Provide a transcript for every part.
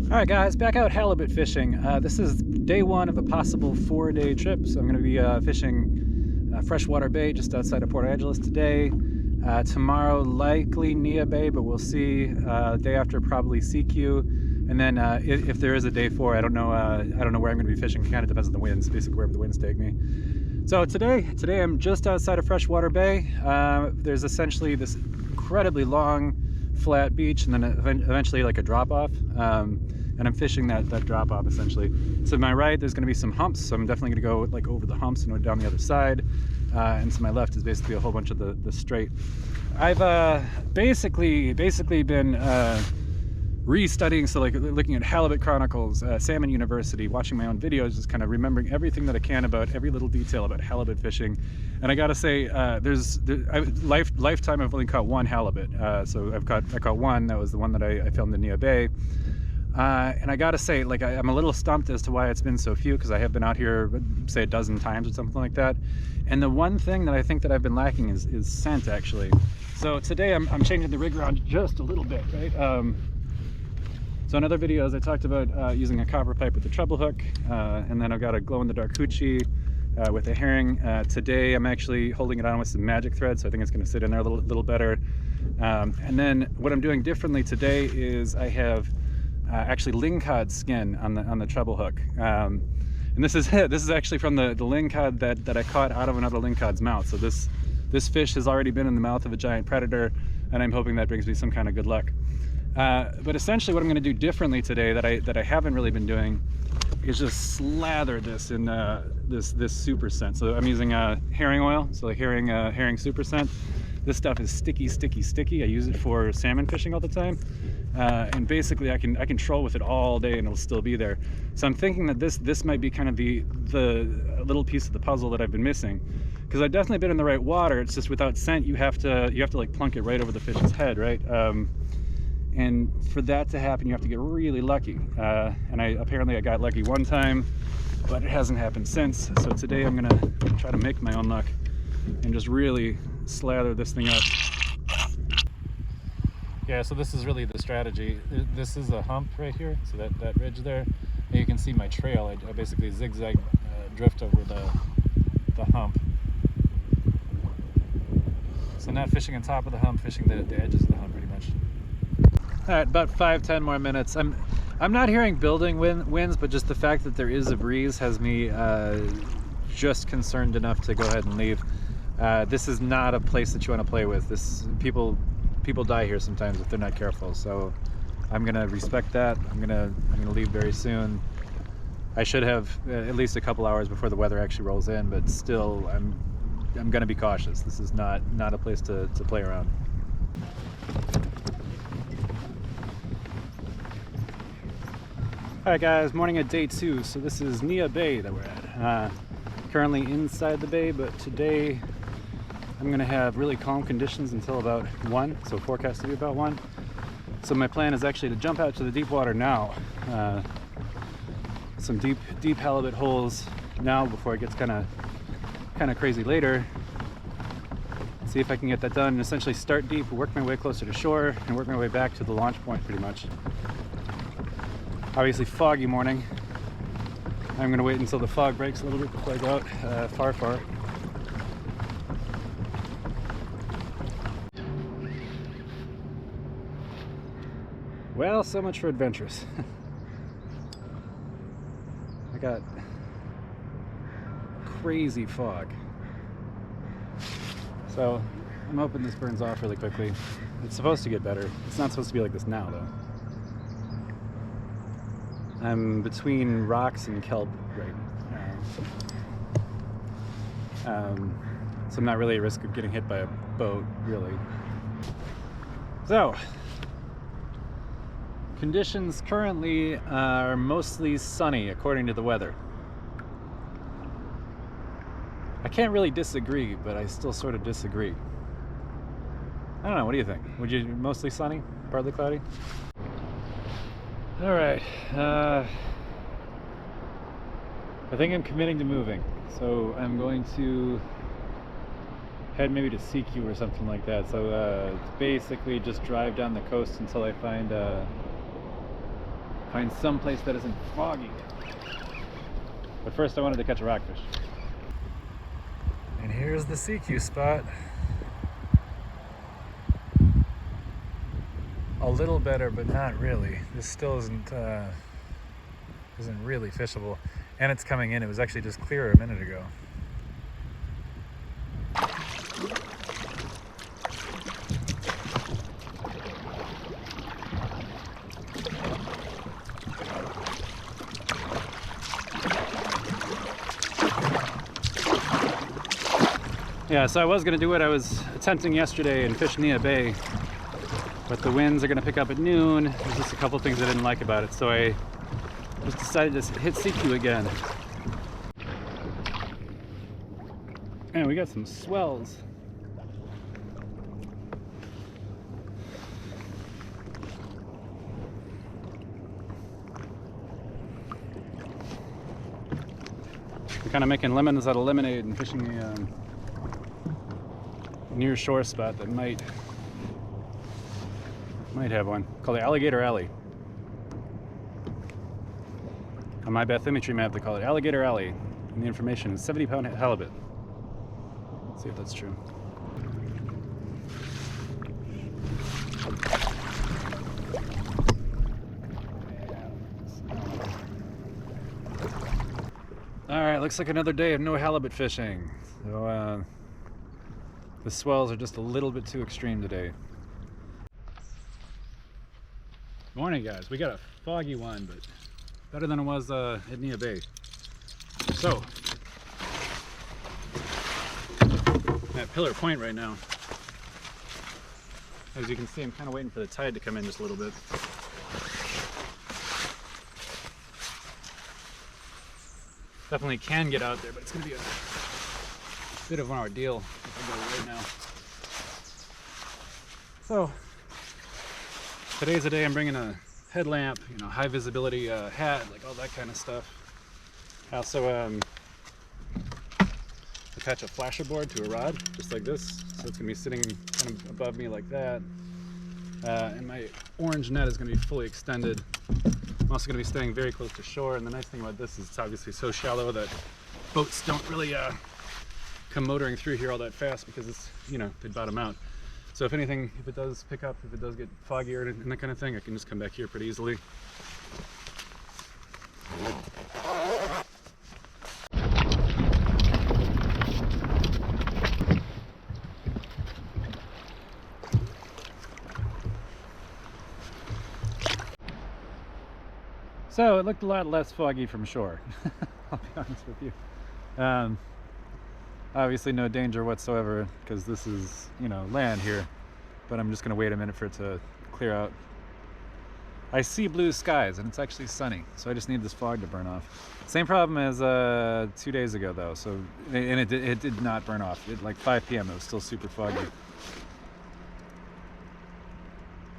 All right, guys, back out halibut fishing. This is day one of a possible 4-day trip. So I'm going to be fishing Freshwater Bay just outside of Port Angeles today. Tomorrow, likely Neah Bay, but we'll see. Day after, probably Sekiu. And then if there is a day 4, I don't know where I'm going to be fishing. It kind of depends on the winds, basically wherever the winds take me. So today I'm just outside of Freshwater Bay. There's essentially this incredibly long, flat beach, and then eventually like a drop off. And I'm fishing that drop off essentially. So to my right, there's going to be some humps, so I'm definitely going to go like over the humps and down the other side. And to my left is basically a whole bunch of the straight. I've basically been restudying, so like looking at Halibut Chronicles, Salmon University, watching my own videos, just kind of remembering everything that I can about every little detail about halibut fishing. And I gotta say, lifetime I've only caught one halibut. So I caught one. That was the one that I filmed in Neah Bay. And I gotta say, like, I'm a little stumped as to why it's been so few, because I have been out here, say, a dozen times or something like that. And the one thing that I think that I've been lacking is scent, actually. So today I'm changing the rig around just a little bit, right? So in other videos, I talked about using a copper pipe with a treble hook, and then I've got a glow-in-the-dark hoochie with a herring. Today I'm actually holding it on with some magic thread, so I think it's going to sit in there a little better. And then what I'm doing differently today is I have actually lingcod skin on the treble hook, and this is actually from the lingcod that I caught out of another lingcod's mouth. So this fish has already been in the mouth of a giant predator, and I'm hoping that brings me some kind of good luck. But essentially what I'm going to do differently today that I haven't really been doing is just slather this in this super scent. So I'm using herring oil, so like herring super scent. This stuff is sticky. I use it for salmon fishing all the time, and basically I can troll with it all day and it'll still be there. So I'm thinking that this might be kind of the little piece of the puzzle that I've been missing, because I've definitely been in the right water. It's just without scent, you have to like plunk it right over the fish's head, right? And for that to happen, you have to get really lucky. And apparently I got lucky one time, but it hasn't happened since. So today I'm gonna try to make my own luck and just really slather this thing up. Yeah, so this is really the strategy. This is a hump right here, so that ridge there. And you can see my trail. I basically zigzag drift over the hump. So not fishing on top of the hump, fishing the edges of the hump pretty much. All right, about 5-10 more minutes. I'm not hearing building winds, but just the fact that there is a breeze has me just concerned enough to go ahead and leave. This is not a place that you want to play with. People die here sometimes if they're not careful. So I'm gonna respect that. I'm gonna leave very soon. I should have at least a couple hours before the weather actually rolls in, but still, I'm gonna be cautious. This is not a place to play around. All right, guys, morning at day 2. So this is Neah Bay that we're at. Currently inside the bay, but today I'm gonna have really calm conditions until about 1, so forecast to be about 1. So my plan is actually to jump out to the deep water now. Some deep halibut holes now before it gets kind of crazy later. See if I can get that done and essentially start deep, work my way closer to shore, and work my way back to the launch point pretty much. Obviously foggy morning. I'm gonna wait until the fog breaks a little bit before I go out far. Well, so much for adventures. I got crazy fog. So I'm hoping this burns off really quickly. It's supposed to get better. It's not supposed to be like this now though. I'm between rocks and kelp right now. So I'm not really at risk of getting hit by a boat, really. So, conditions currently are mostly sunny according to the weather. I can't really disagree, but I still sort of disagree. I don't know, what do you think? Would you mostly sunny, partly cloudy? All right, I think I'm committing to moving. So I'm going to head maybe to Sekiu or something like that. So basically just drive down the coast until I find Find some place that isn't foggy. But first I wanted to catch a rockfish. And here's the Sekiu spot. A little better, but not really. This still isn't really fishable. And it's coming in. It was actually just clearer a minute ago. Yeah, so I was gonna do what I was attempting yesterday and fish Neah Bay, but the winds are gonna pick up at noon. There's just a couple things I didn't like about it, so I just decided to hit Sekiu again. And we got some swells. We're kind of making lemons out of lemonade and fishing the near shore spot that might have one called the Alligator Alley. On my bathymetry map they call it Alligator Alley, and the information is 70-pound halibut. Let's see if that's true. Alright, looks like another day of no halibut fishing. So the swells are just a little bit too extreme today. Morning guys, we got a foggy one, but better than it was at Neah Bay. So, I'm at Pillar Point right now. As you can see, I'm kind of waiting for the tide to come in just a little bit. Definitely can get out there, but it's going to be a bit of an ordeal if I go right now. So, today's the day I'm bringing a headlamp, you know, high visibility hat, like all that kind of stuff. I also attach a flasher board to a rod, just like this, so it's going to be sitting kind of above me like that. And my orange net is going to be fully extended. I'm also going to be staying very close to shore, and the nice thing about this is it's obviously so shallow that boats don't really come motoring through here all that fast because it's, you know, they bottom out. So if anything, if it does pick up, if it does get foggier and that kind of thing, I can just come back here pretty easily. So it looked a lot less foggy from shore, I'll be honest with you. Obviously no danger whatsoever because this is, you know, land here, but I'm just going to wait a minute for it to clear out. I see blue skies and it's actually sunny, so I just need this fog to burn off. Same problem as 2 days ago though, so, and it did not burn off. At like 5 p.m. it was still super foggy.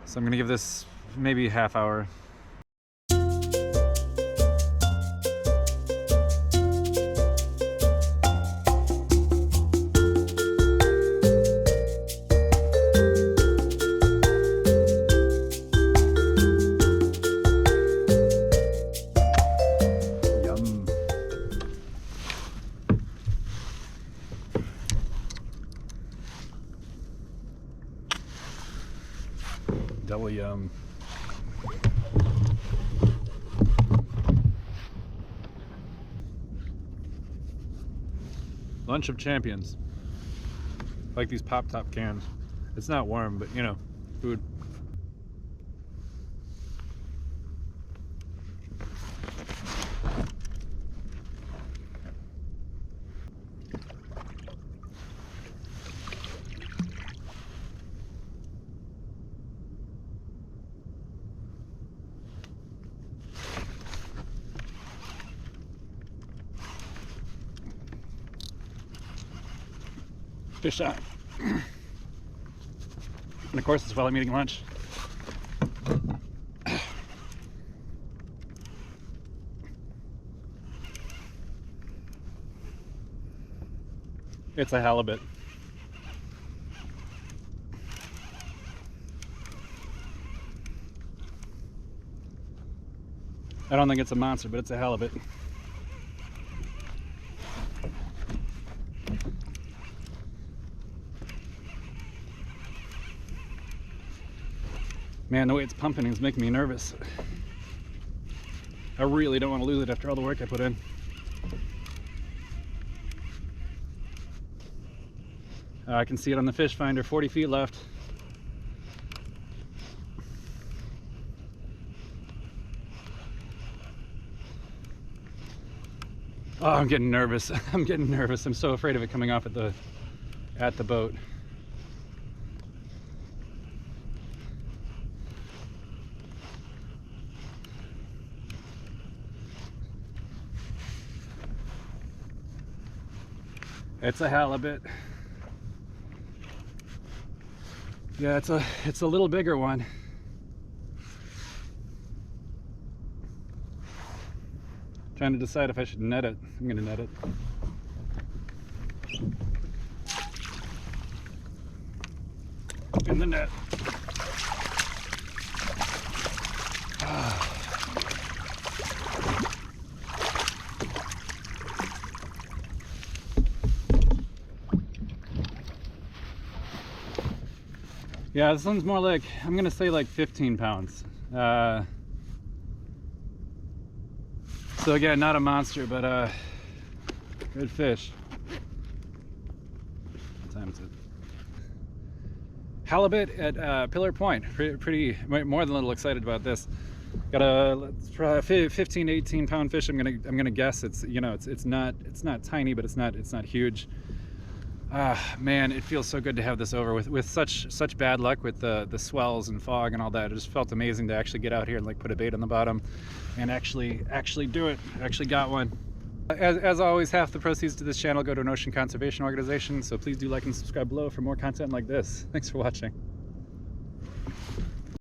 So I'm going to give this maybe a half hour. Double yum. Lunch of champions. Like these pop top cans. It's not warm, but you know, food. Fish on. And of course, it's while I'm eating lunch. It's a halibut. I don't think it's a monster, but it's a halibut. Man, the way it's pumping is making me nervous. I really don't want to lose it after all the work I put in. I can see it on the fish finder, 40 feet left. Oh, I'm getting nervous. I'm getting nervous. I'm so afraid of it coming off at the boat. It's a halibut. Yeah, it's a little bigger one. Trying to decide if I should net it. I'm gonna net it. In the net. Yeah, this one's more like, I'm gonna say like 15 pounds. So again, not a monster, but good fish. What time is it? Halibut at Pillar Point. Pretty more than a little excited about this. Got a 15, 18 pound fish. I'm gonna guess. It's, you know, it's not tiny, but it's not huge. Man, it feels so good to have this over with such bad luck with the swells and fog and all that. It just felt amazing to actually get out here and like put a bait on the bottom and actually do it. Actually got one. As always, half the proceeds to this channel go to an ocean conservation organization, so please do like and subscribe below for more content like this. Thanks for watching.